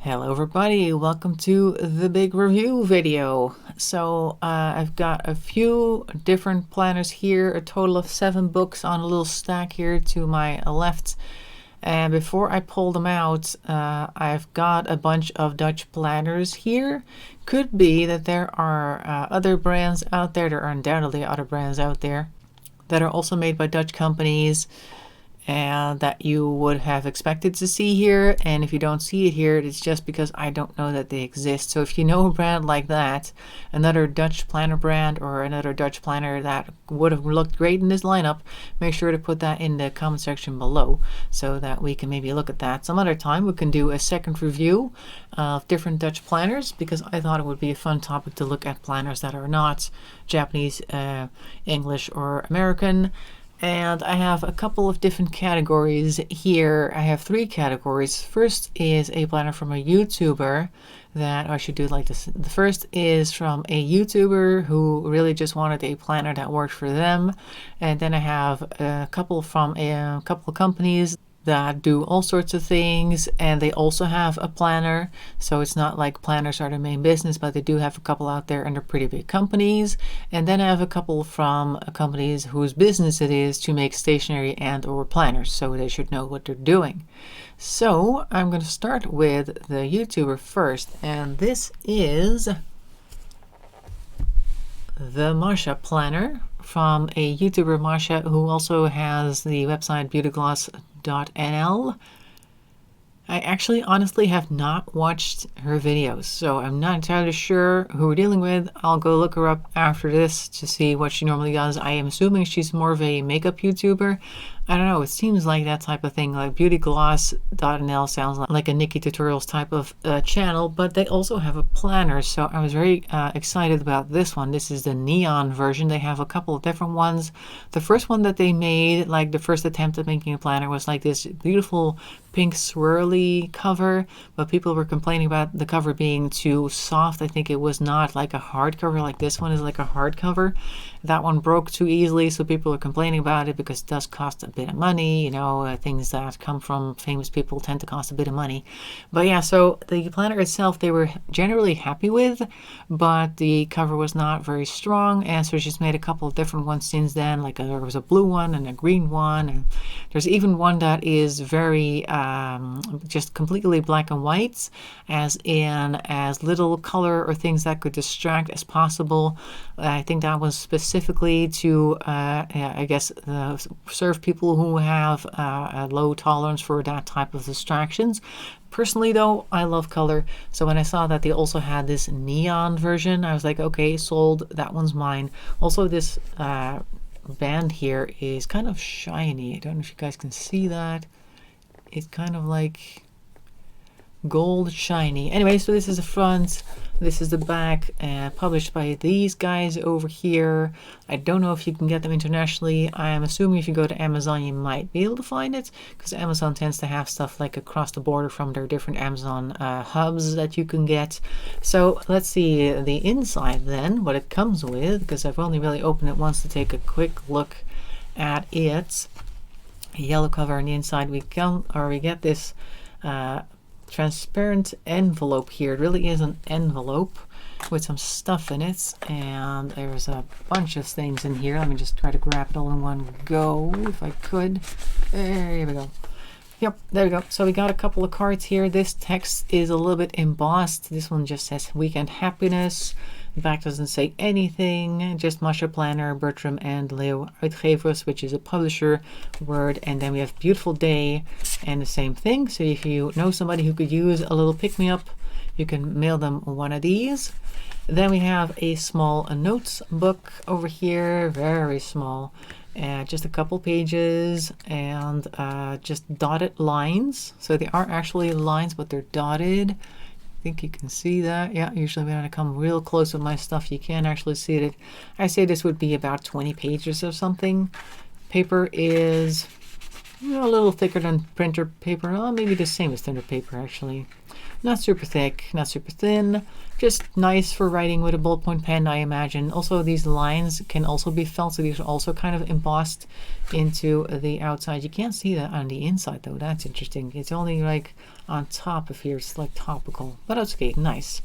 Hello everybody, welcome to the big review video. So I've got a few different planners here, a total of 7 books on a little stack here to my left. And before I pull them out, I've got a bunch of Dutch planners here. Could be that there are other brands out there, there are undoubtedly other brands out there that are also made by Dutch companies and that you would have expected to see here. And if you don't see it here, it's just because I don't know that they exist. So if you know a brand like that, another Dutch planner brand or another Dutch planner that would have looked great in this lineup, make sure to put that in the comment section below so that we can maybe look at that some other time. We can do a second review of different Dutch planners because I thought it would be a fun topic to look at planners that are not Japanese, English, or American. And I have a couple of different categories here. I have 3 categories. First is a planner from a YouTuber that I should do like this. The first is from a YouTuber who really just wanted a planner that worked for them. And then I have a couple from a couple of companies that do all sorts of things, and they also have a planner. So it's not like planners are their main business, but they do have a couple out there and they're pretty big companies. And then I have a couple from companies whose business it is to make stationery and or planners, so they should know what they're doing. So I'm going to start with the YouTuber first, and this is the Masha planner from a YouTuber, Masha, who also has the website beautygloss.nl. I actually honestly have not watched her videos, so I'm not entirely sure who we're dealing with. I'll go look her up after this to see what she normally does. I am assuming she's more of a makeup YouTuber. I don't know, it seems like that type of thing, like beautygloss.nl sounds like a Nikki Tutorials type of channel, but they also have a planner, so I was very excited about this one. This is the neon version. They have a couple of different ones. The first one that they made, like the first attempt at making a planner, was like this beautiful pink swirly cover, but people were complaining about the cover being too soft. I think it was not like a hardcover like this one is like a hardcover. That one broke too easily, so people are complaining about it because it does cost a bit of money. You know, things that come from famous people tend to cost a bit of money. But yeah, so the planner itself they were generally happy with, but the cover was not very strong, and so she's made a couple of different ones since then. Like there was a blue one and a green one, and there's even one that is very just completely black and white, as in as little color or things that could distract as possible. I think that was specifically to I guess serve people who have a low tolerance for that type of distractions. Personally though, I love color, so when I saw that they also had this neon version, I was like, okay, sold, that one's mine. Also, this band here is kind of shiny. I don't know if you guys can see that. It's kind of like gold shiny. Anyway, so this is the front, this is the back, published by these guys over here. I don't know if you can get them internationally. I am assuming if you go to Amazon you might be able to find it, because Amazon tends to have stuff like across the border from their different Amazon hubs that you can get. So let's see the inside then, what it comes with, because I've only really opened it once to take a quick look at it. A yellow cover on the inside. We get this transparent envelope here. It really is an envelope with some stuff in it, and there's a bunch of things in here. Let me just try to grab it all in one go if I could. There we go. Yep, there we go. So we got a couple of cards here. This text is a little bit embossed. This one just says Weekend Happiness. The back doesn't say anything, just Masha Planner, Bertram and Leo Uitgevers, which is a publisher word. And then we have Beautiful Day and the same thing. So if you know somebody who could use a little pick-me-up, you can mail them one of these. Then we have a small notes book over here, very small. Just a couple pages and just dotted lines. So they aren't actually lines, but they're dotted. I think you can see that. Yeah, usually when I come real close with my stuff, you can actually see it. I say this would be about 20 pages or something. Paper is A little thicker than printer paper. Oh, maybe the same as printer paper actually. Not super thick, not super thin. Just nice for writing with a ballpoint pen, I imagine. Also, these lines can also be felt, so these are also kind of embossed into the outside. You can't see that on the inside though. That's interesting. It's only like on top of here. It's like topical, but that's okay. Nice.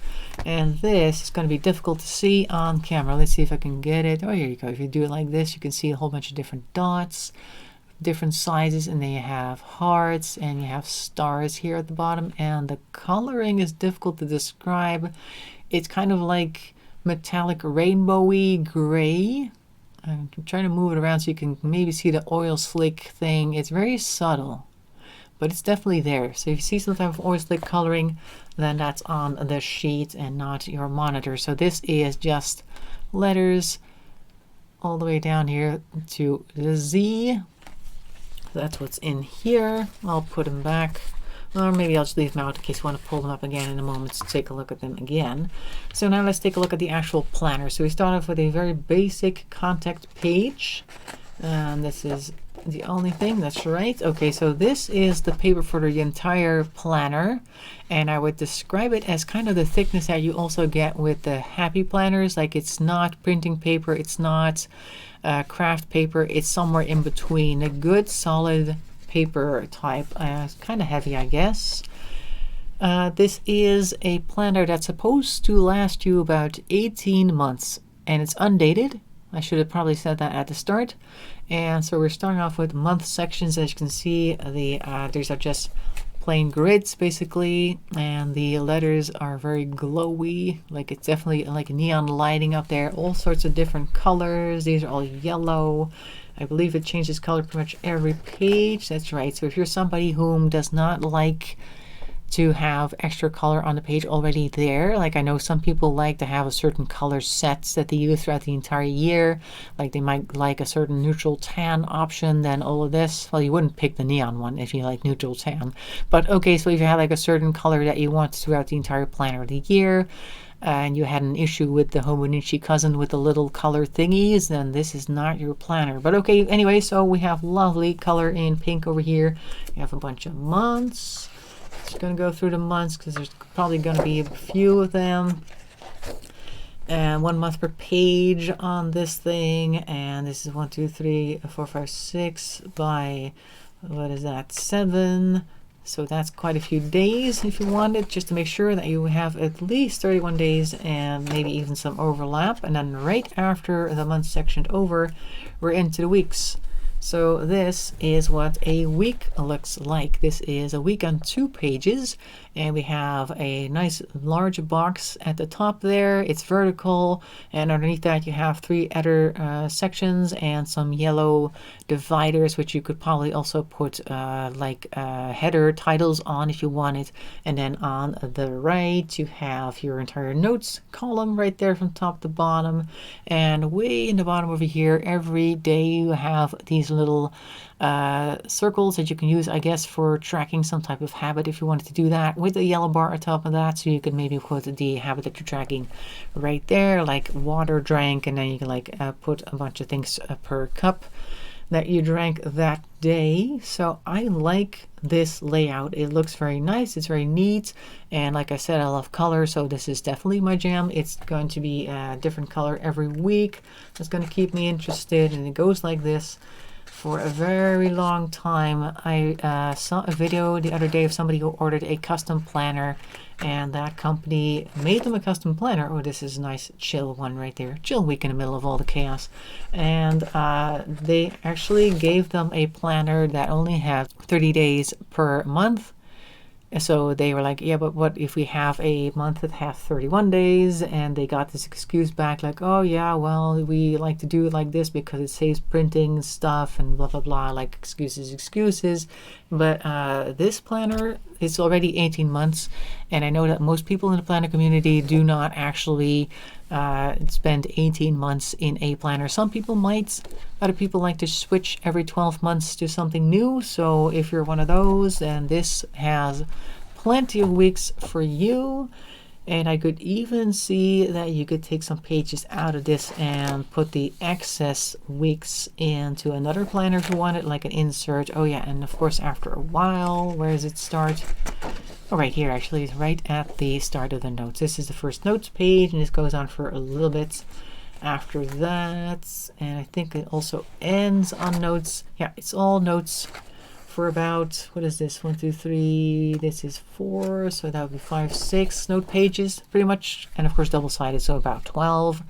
And this is going to be difficult to see on camera. Let's see if I can get it. Oh, here you go. If you do it like this, you can see a whole bunch of different dots, different sizes, and then you have hearts and you have stars here at the bottom, and the coloring is difficult to describe. It's kind of like metallic rainbowy gray. I'm trying to move it around so you can maybe see the oil slick thing. It's very subtle, but it's definitely there. So if you see some type of oil slick coloring, then that's on the sheet and not your monitor. So this is just letters all the way down here to the Z. That's what's in here. I'll put them back, or maybe I'll just leave them out in case you want to pull them up again in a moment to take a look at them again. So now let's take a look at the actual planner. So we start off with a very basic contact page, and this is the only thing. That's right. Okay, so this is the paper for the entire planner, and I would describe it as kind of the thickness that you also get with the Happy planners. Like, it's not printing paper, it's not craft paper, it's somewhere in between. A good solid paper type. It's kind of heavy, I guess. This is a planner that's supposed to last you about 18 months, and it's undated. I should have probably said that at the start. And so we're starting off with month sections. As you can see, these are just plain grids basically, and the letters are very glowy. Like, it's definitely like neon lighting up there. All sorts of different colors. These are all yellow. I believe it changes color pretty much every page. That's right. So if you're somebody whom does not like to have extra color on the page already there, like I know some people like to have a certain color sets that they use throughout the entire year, like they might like a certain neutral tan option, then all of this, well, you wouldn't pick the neon one if you like neutral tan, but okay, so if you have like a certain color that you want throughout the entire planner of the year, and you had an issue with the Hobonichi cousin with the little color thingies, then this is not your planner. But okay, anyway, so we have lovely color in pink over here. We have a bunch of months. Just going to go through the months because there's probably going to be a few of them. And 1 month per page on this thing. And this is 1, 2, 3, 4, 5, 6 by, what is that, 7. So that's quite a few days if you want it, just to make sure that you have at least 31 days and maybe even some overlap. And then right after the month section over, we're into the weeks. So this is what a week looks like. This is a week on 2 pages, and we have a nice large box at the top there. It's vertical, and underneath that you have 3 other sections and some yellow dividers, which you could probably also put header titles on if you wanted. And then on the right you have your entire notes column right there from top to bottom, and way in the bottom over here, every day you have these little circles that you can use, I guess, for tracking some type of habit if you wanted to do that, with a yellow bar on top of that, so you can maybe put the habit that you're tracking right there, like water drank, and then you can put a bunch of things per cup that you drank that day. So I like this layout. It looks very nice, it's very neat, and like I said, I love color, so this is definitely my jam. It's going to be a different color every week. It's going to keep me interested, and it goes like this for a very long time. I saw a video the other day of somebody who ordered a custom planner, and that company made them a custom planner. Oh, this is a nice chill one right there. Chill week in the middle of all the chaos. And they actually gave them a planner that only had 30 days per month. So they were like, yeah, but what if we have a month that has 31 days? And they got this excuse back like, oh yeah, well, we like to do it like this because it saves printing stuff and blah, blah, blah, like excuses. But this planner is already 18 months. And I know that most people in the planner community do not actually spend 18 months in a planner. Some people might. Other people like to switch every 12 months to something new. So if you're one of those, then this has plenty of weeks for you. And I could even see that you could take some pages out of this and put the excess weeks into another planner if you wanted, like an insert. Oh yeah, and of course after a while, where does it start? Oh, right here actually, right at the start of the notes. This is the first notes page, and this goes on for a little bit after that. And I think it also ends on notes. Yeah, it's all notes for about, what is this, 1 2 3, this is 4, so that would be 5 6 note pages pretty much, and of course double-sided, so about 12.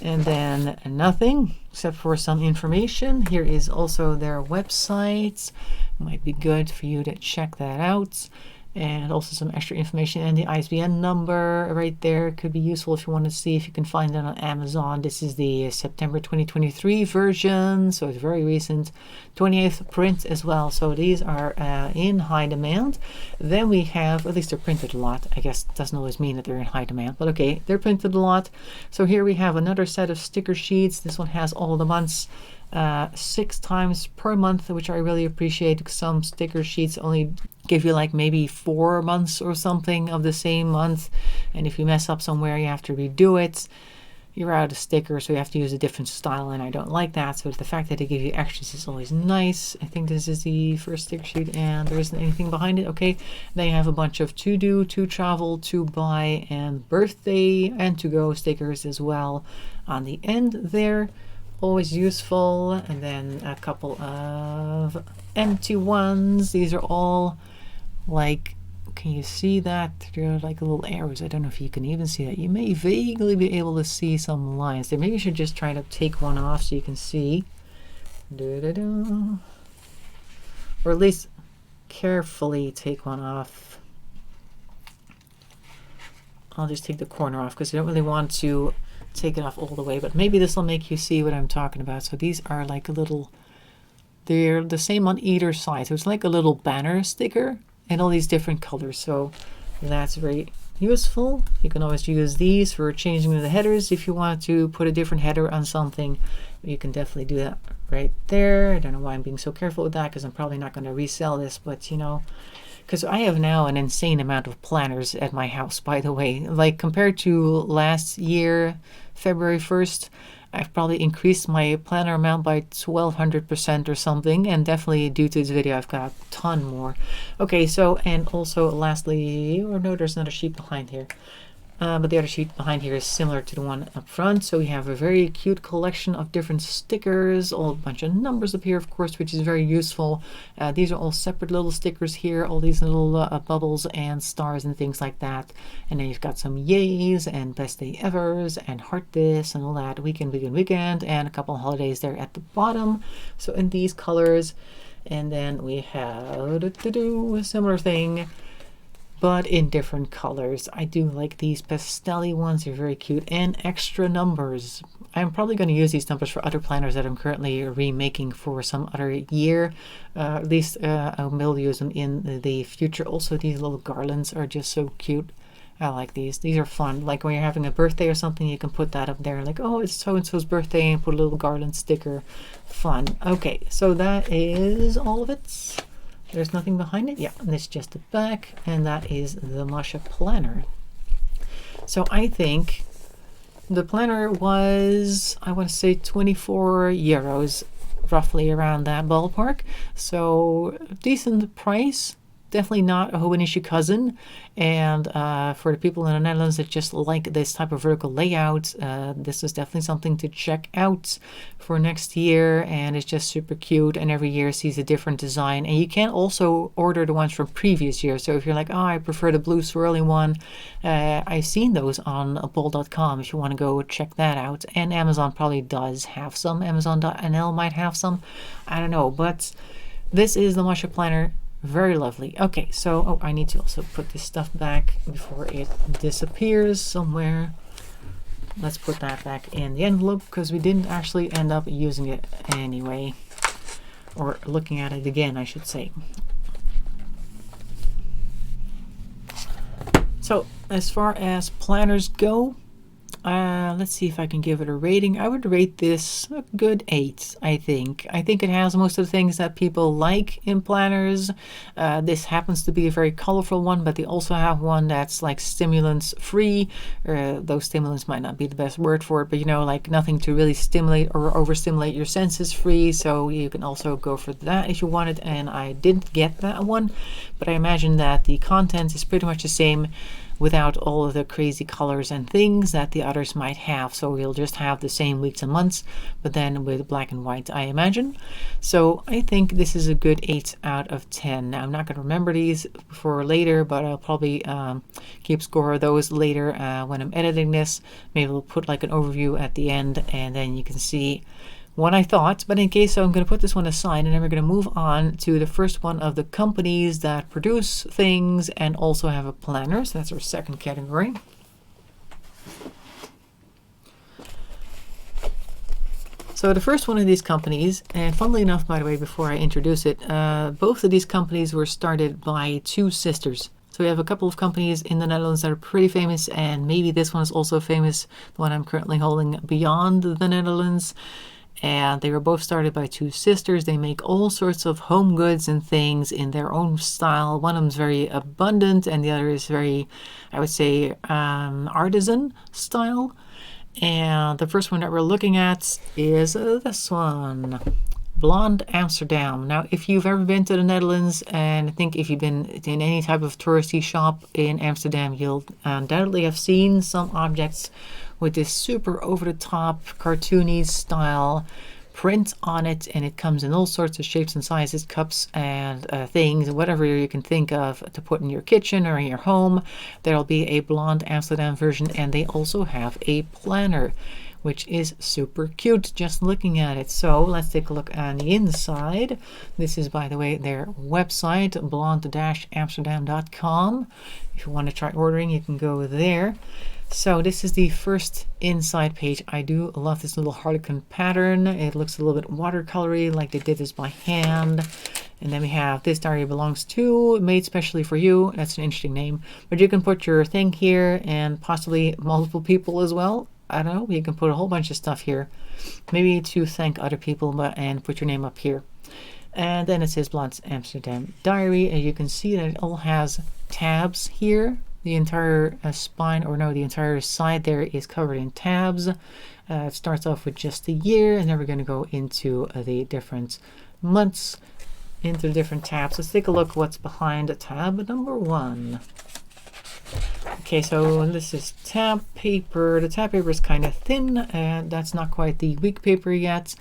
And then nothing except for some information. Here is also their website. Might be good for you to check that out. And also some extra information, and the ISBN number right there could be useful if you want to see if you can find it on Amazon. This is the September 2023 version, so it's very recent. 28th print as well, so these are in high demand. Then we have, at least they're printed a lot. I guess it doesn't always mean that they're in high demand, but okay, they're printed a lot. So here we have another set of sticker sheets. This one has all the months. 6 times per month, which I really appreciate, because some sticker sheets only give you like maybe 4 months or something of the same month, and if you mess up somewhere you have to redo it. You're out of stickers, so you have to use a different style, and I don't like that. So the fact that they give you extras is always nice. I think this is the first sticker sheet, and there isn't anything behind it. Okay, they have a bunch of to do, to travel, to buy, and birthday and to go stickers as well on the end there. Always useful. And then a couple of empty ones. These are all like, can you see that? They're like little arrows. I don't know if you can even see that. You may vaguely be able to see some lines there. Maybe you should just try to take one off so you can see. Or at least carefully take one off. I'll just take the corner off because I don't really want to take it off all the way, but maybe this will make you see what I'm talking about. So these are like a little, they're the same on either side, so it's like a little banner sticker and all these different colors, so that's very useful. You can always use these for changing the headers. If you want to put a different header on something, you can definitely do that right there. I don't know why I'm being so careful with that, because I'm probably not going to resell this, but you know, because I have now an insane amount of planners at my house, by the way. Like compared to last year, February 1st, I've probably increased my planner amount by 1200% or something. And definitely due to this video, I've got a ton more. Okay, so, and also lastly, or no, there's another sheet behind here. But the other sheet behind here is similar to the one up front. So we have a very cute collection of different stickers, all a bunch of numbers up here, of course, which is very useful. These are all separate little stickers here, all these little bubbles and stars and things like that. And then you've got some yays and best day evers and heart this and all that, weekend, weekend, weekend, and a couple of holidays there at the bottom. So in these colors. And then we have a similar thing, but in different colors. I do like these pastel-y ones. They're very cute, and extra numbers. I'm probably going to use these numbers for other planners that I'm currently remaking for some other year. At least I will use them in the future. Also, these little garlands are just so cute. I like these. These are fun. Like when you're having a birthday or something, you can put that up there. Like, oh, it's so-and-so's birthday, and put a little garland sticker. Fun. Okay, so that is all of it. There's nothing behind it. Yeah, and it's just the back, and that is the Masha planner. So I think the planner was, I want to say 24 euros, roughly around that ballpark. So decent price. Definitely not a Hobonichi cousin. And for the people in the Netherlands that just like this type of vertical layout, this is definitely something to check out for next year. And it's just super cute, and every year sees a different design. And you can also order the ones from previous years. So if you're like, oh, I prefer the blue swirly one, I've seen those on bol.com if you want to go check that out. And Amazon probably does have some. Amazon.nl might have some. I don't know. But this is the Masha planner. Very lovely. Okay, so oh, I need to also put this stuff back before it disappears somewhere. Let's put that back in the envelope, because we didn't actually end up using it anyway, or looking at it again, I should say. So as far as planners go, Let's see if I can give it a rating. I would rate this a good 8, I think. I think it has most of the things that people like in planners. This happens to be a very colorful one, but they also have one that's like stimulants free. Those stimulants might not be the best word for it, but you know, like nothing to really stimulate or overstimulate your senses free. So you can also go for that if you want it. And I didn't get that one, but I imagine that the content is pretty much the same without all of the crazy colors and things that the others might have. So we'll just have the same weeks and months, but then with black and white, I imagine. So I think this is a good 8 out of 10. Now I'm not going to remember these for later, but I'll probably keep score of those later when I'm editing this. Maybe we'll put like an overview at the end, and then you can see what I thought. But in case, so I'm going to put this one aside, and then we're going to move on to the first one of the companies that produce things and also have a planner. So that's our second category. So the first one of these companies, and funnily enough, by the way, before I introduce it, both of these companies were started by two sisters. So we have a couple of companies in the Netherlands that are pretty famous, and maybe this one is also famous, the one I'm currently holding, beyond the Netherlands. And they were both started by two sisters. They make all sorts of home goods and things in their own style. One of them is very abundant, and the other is very, I would say, artisan style. And the first one that we're looking at is this one, Blonde Amsterdam. Now, if you've ever been to the Netherlands, and I think if you've been in any type of touristy shop in Amsterdam, you'll undoubtedly have seen some objects with this super over-the-top cartoony style print on it, and it comes in all sorts of shapes and sizes, cups and things, whatever you can think of to put in your kitchen or in your home. There'll be a Blonde Amsterdam version, and they also have a planner, which is super cute just looking at it. So let's take a look on the inside. This is, by the way, their website, blonde-amsterdam.com. If you want to try ordering, you can go there. So this is the first inside page. I do love this little harlequin pattern. It looks a little bit watercolory, like they did this by hand. And then we have This Diary Belongs To, made specially for you. That's an interesting name. But you can put your thing here and possibly multiple people as well. I don't know. You can put a whole bunch of stuff here. Maybe to thank other people and put your name up here. And then it says Blonde Amsterdam Diary. And you can see that it all has tabs here. The entire spine, or no, the entire side there is covered in tabs. It starts off with just the year, and then we're going to go into the different months, into the different tabs. Let's take a look what's behind tab number 1. Okay, so this is tab paper. The tab paper is kind of thin, and that's not quite the week paper yet.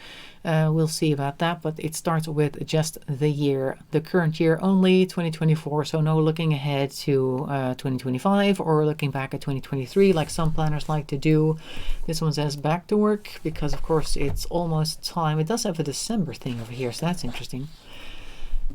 We'll see about that, but it starts with just the year, the current year only, 2024. So no looking ahead to 2025 or looking back at 2023 like some planners like to do. This one says back to work because, of course, it's almost time. It does have a December thing over here, so that's interesting.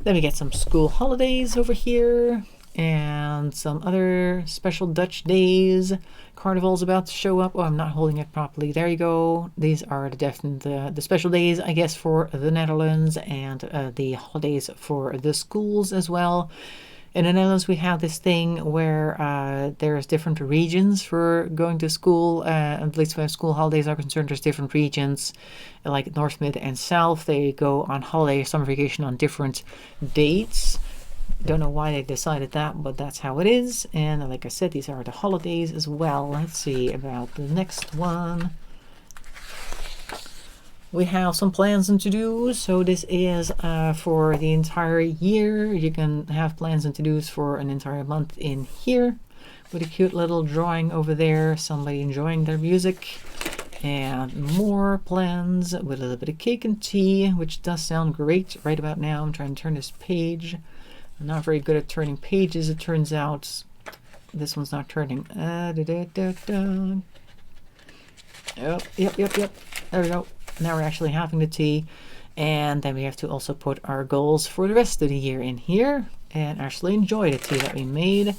Then we get some school holidays over here, and some other special Dutch days. Carnival's about to show up. Oh, I'm not holding it properly. There you go. These are the special days, I guess, for the Netherlands, and the holidays for the schools as well. In the Netherlands, we have this thing where there's different regions for going to school. At least when school holidays are concerned, there's different regions, like North, Mid, and South. They go on holiday, summer vacation on different dates. Don't know why they decided that, but that's how it is. And like I said, these are the holidays as well. Let's see about the next one. We have some plans and to-dos. So this is for the entire year. You can have plans and to-dos for an entire month in here, with a cute little drawing over there, somebody enjoying their music. And more plans with a little bit of cake and tea, which does sound great right about now. I'm trying to turn this page. I'm not very good at turning pages, it turns out. This one's not turning. Yep. There we go. Now we're actually having the tea. And then we have to also put our goals for the rest of the year in here. And actually enjoy the tea that we made.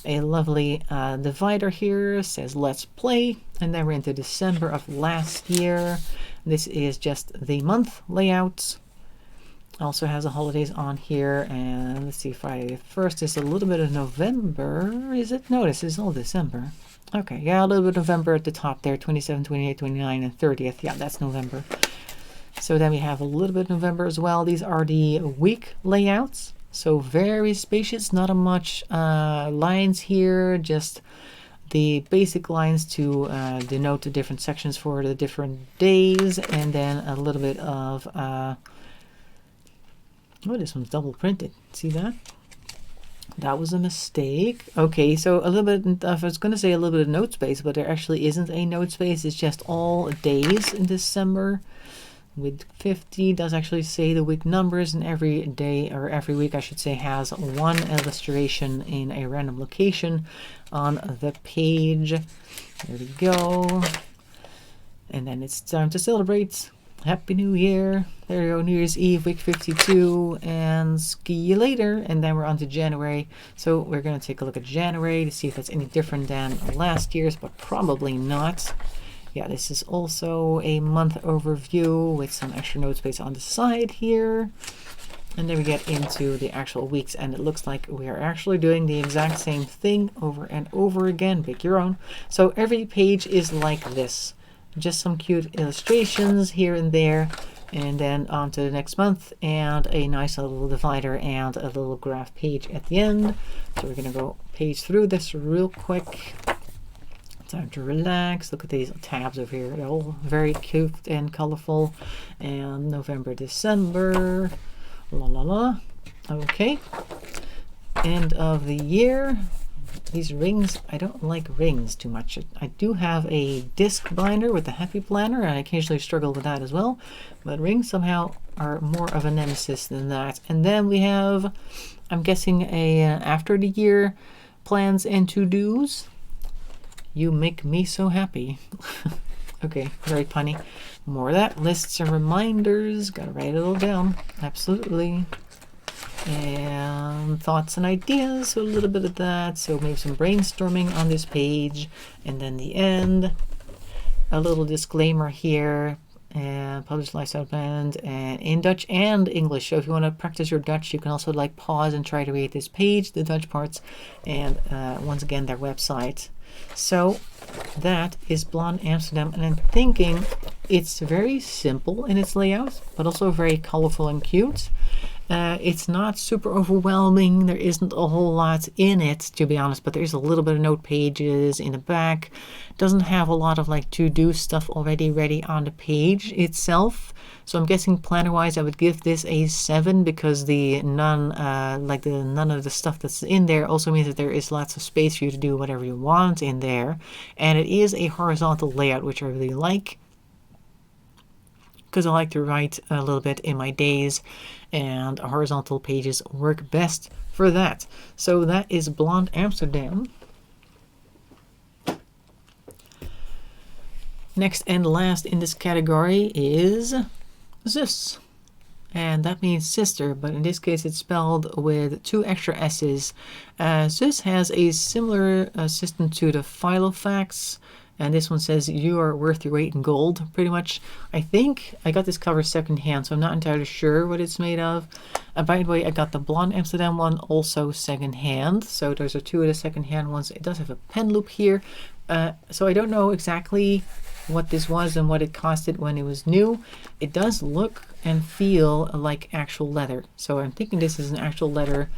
A lovely divider here says let's play. And then we're into December of last year. This is just the month layout. Also has the holidays on here, and let's see if first is a little bit of November, is it? No, this is all December. Okay, yeah, a little bit of November at the top there, 27, 28, 29, and 30th. Yeah, that's November. So then we have a little bit of November as well. These are the week layouts. So very spacious, not a much lines here, just the basic lines to denote the different sections for the different days, and then a little bit of, oh, this one's double printed. See that? That was a mistake. Okay, so a little bit, I was going to say a little bit of note space, but there actually isn't a note space. It's just all days in December. With 50 does actually say the week numbers, and every day, or every week I should say, has one illustration in a random location on the page. There we go. And then it's time to celebrate. Happy New Year. There you go, New Year's Eve, week 52, and ski you later. And then we're on to January. So we're going to take a look at January to see if that's any different than last year's, but probably not. Yeah, this is also a month overview with some extra note space on the side here. And then we get into the actual weeks, and it looks like we are actually doing the exact same thing over and over again. Pick your own. So every page is like this. Just some cute illustrations here and there. And then on to the next month, and a nice little divider and a little graph page at the end. So we're going to go page through this real quick. Time to relax. Look at these tabs over here. They're all very cute and colorful. And November, December. La la la. Okay. End of the year. These rings, I don't like rings too much. I do have a disc binder with the Happy Planner, and I occasionally struggle with that as well. But rings somehow are more of a nemesis than that. And then we have, I'm guessing, a after the year plans and to-dos. You make me so happy. Okay, very punny. More of that. Lists and reminders. Gotta write it all down. Absolutely. And thoughts and ideas. So a little bit of that. So maybe some brainstorming on this page. And then the end. A little disclaimer here. And published lifestyle plan and in Dutch and English. So if you want to practice your Dutch, you can also like pause and try to read this page, the Dutch parts, and once again their website. So that is Blonde Amsterdam, and I'm thinking it's very simple in its layout, but also very colorful and cute. It's not super overwhelming. There isn't a whole lot in it, to be honest, but there's a little bit of note pages in the back. Doesn't have a lot of like to-do stuff already ready on the page itself. So I'm guessing planner-wise I would give this a 7, because the none of the stuff that's in there also means that there is lots of space for you to do whatever you want in there. And it is a horizontal layout, which I really like, because I like to write a little bit in my days, and horizontal pages work best for that. So that is Blonde Amsterdam. Next and last in this category is zusss, and that means sister, but in this case it's spelled with 2 extra S's. Zusss has a similar system to the Filofax, and this one says you are worth your weight in gold, pretty much. I think I got this cover secondhand, so I'm not entirely sure what it's made of. By the way, I got the Blonde Amsterdam one also secondhand, so those are 2 of the secondhand ones. It does have a pen loop here, so I don't know exactly what this was and what it costed when it was new. It does look and feel like actual leather, so I'm thinking this is an actual leather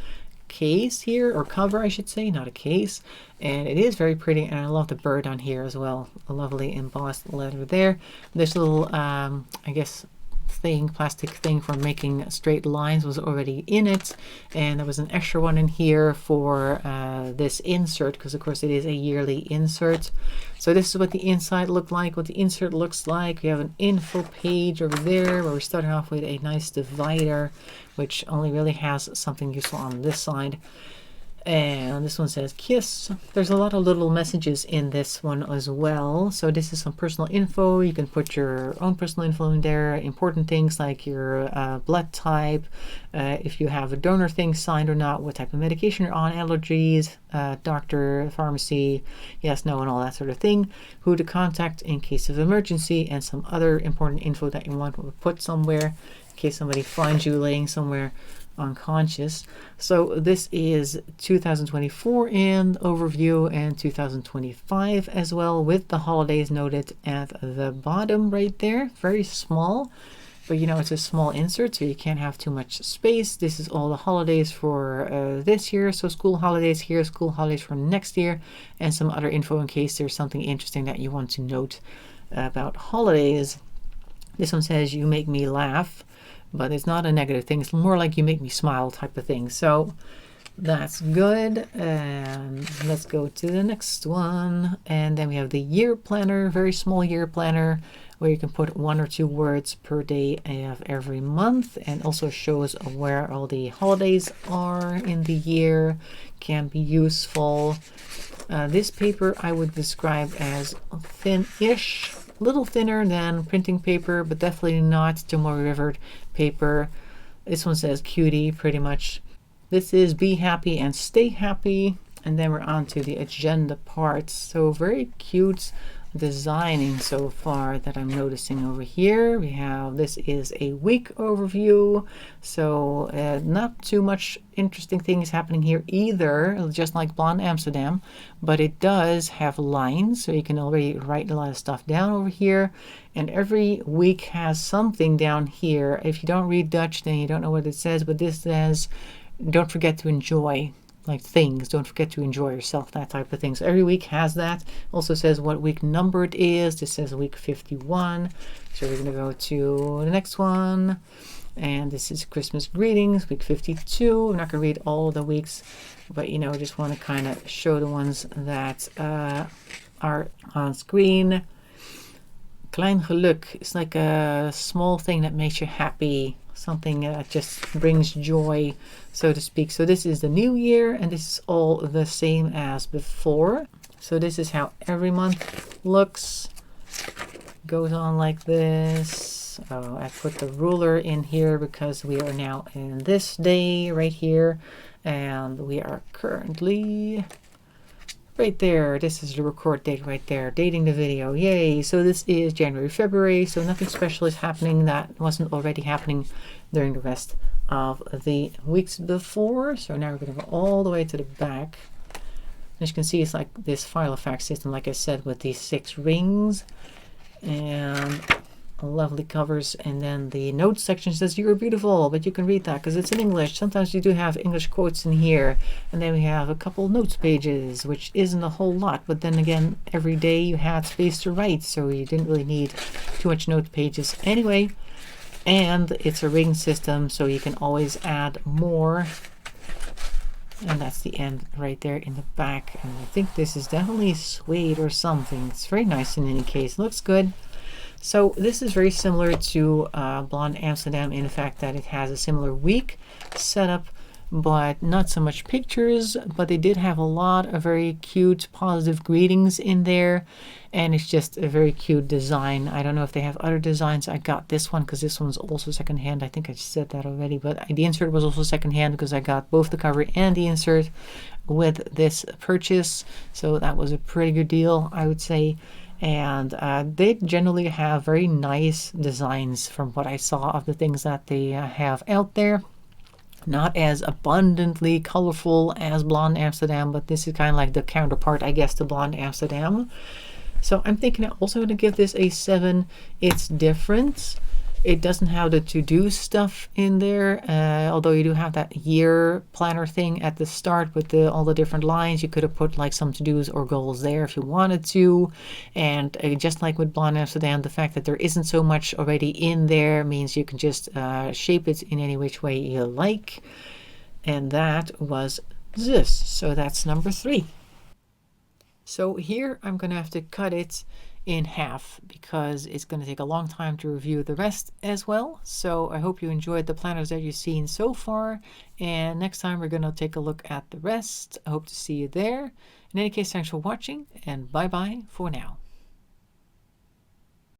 case here, or cover I should say, not a case. And it is very pretty, and I love the bird on here as well. A lovely embossed leather there. This little I guess plastic thing for making straight lines was already in it, and there was an extra one in here for this insert, because of course it is a yearly insert. So this is what the inside looked like, what the insert looks like. We have an info page over there where we're starting off with a nice divider, which only really has something useful on this side. And this one says kiss. There's a lot of little messages in this one as well. So this is some personal info. You can put your own personal info in there. Important things like your blood type, if you have a donor thing signed or not, what type of medication you're on, allergies, doctor, pharmacy, yes, no, and all that sort of thing. Who to contact in case of emergency, and some other important info that you want to put somewhere in case somebody finds you laying somewhere unconscious. So this is 2024 in overview and 2025 as well, with the holidays noted at the bottom right there. Very small, but you know, it's a small insert, so you can't have too much space. This is all the holidays for this year. So school holidays here, school holidays for next year, and some other info in case there's something interesting that you want to note about holidays. This one says, you make me laugh, but it's not a negative thing. It's more like you make me smile type of thing. So that's good. And let's go to the next one. And then we have the year planner, very small year planner, where you can put 1 or 2 words per day of every month, and also shows where all the holidays are in the year. Can be useful. This paper I would describe as thin-ish, a little thinner than printing paper, but definitely not Tomoe River paper. This one says cutie pretty much. This is be happy and stay happy. And then we're on to the agenda parts. So very cute designing so far that I'm noticing over here. We have, this is a week overview, so not too much interesting things happening here either, just like Blonde Amsterdam, but it does have lines, so you can already write a lot of stuff down over here, and every week has something down here. If you don't read Dutch, then you don't know what it says, but this says don't forget to enjoy, like things, don't forget to enjoy yourself, that type of thing. So every week has that. Also says what week number it is. This says week 51. So we're going to go to the next one. And this is Christmas greetings, week 52. I'm not going to read all the weeks, but you know, just want to kind of show the ones that are on screen. Klein geluk is like a small thing that makes you happy, something that just brings joy, so to speak. So this is the new year, and this is all the same as before. So this is how every month looks. Goes on like this. Oh, I put the ruler in here because we are now in this day right here, and we are currently right there. This is the record date right there, dating the video. Yay! So this is January, February, so nothing special is happening that wasn't already happening during the rest of the weeks before. So now we're going to go all the way to the back. As you can see, it's like this file effect system, like I said, with these 6 rings and lovely covers. And then the notes section says you're beautiful, but you can read that because it's in English. Sometimes you do have English quotes in here. And then we have a couple notes pages, which isn't a whole lot, but then again, every day you had space to write, so you didn't really need too much note pages anyway. And it's a ring system, so you can always add more. And that's the end right there in the back. And I think this is definitely suede or something. It's very nice in any case. Looks good. So this is very similar to Blonde Amsterdam in the fact that it has a similar week setup, but not so much pictures. But they did have a lot of very cute positive greetings in there, and it's just a very cute design. I don't know if they have other designs. I got this one because this one's also secondhand. I think I said that already, but the insert was also secondhand because I got both the cover and the insert with this purchase. So that was a pretty good deal, I would say. And they generally have very nice designs from what I saw of the things that they have out there. Not as abundantly colorful as Blonde Amsterdam, but this is kind of like the counterpart, I guess, to Blonde Amsterdam. So I'm thinking I'm also going to give this a 7. It's different. It doesn't have the to-do stuff in there, although you do have that year planner thing at the start with all the different lines. You could have put like some to-dos or goals there if you wanted to. And just like with Blonde Amsterdam, the fact that there isn't so much already in there means you can just shape it in any which way you like. And that was zusss. So that's number 3. So here I'm going to have to cut it in half because it's going to take a long time to review the rest as well. So I hope you enjoyed the planners that you've seen so far, and next time we're going to take a look at the rest. I hope to see you there. In any case, thanks for watching, and bye bye for now.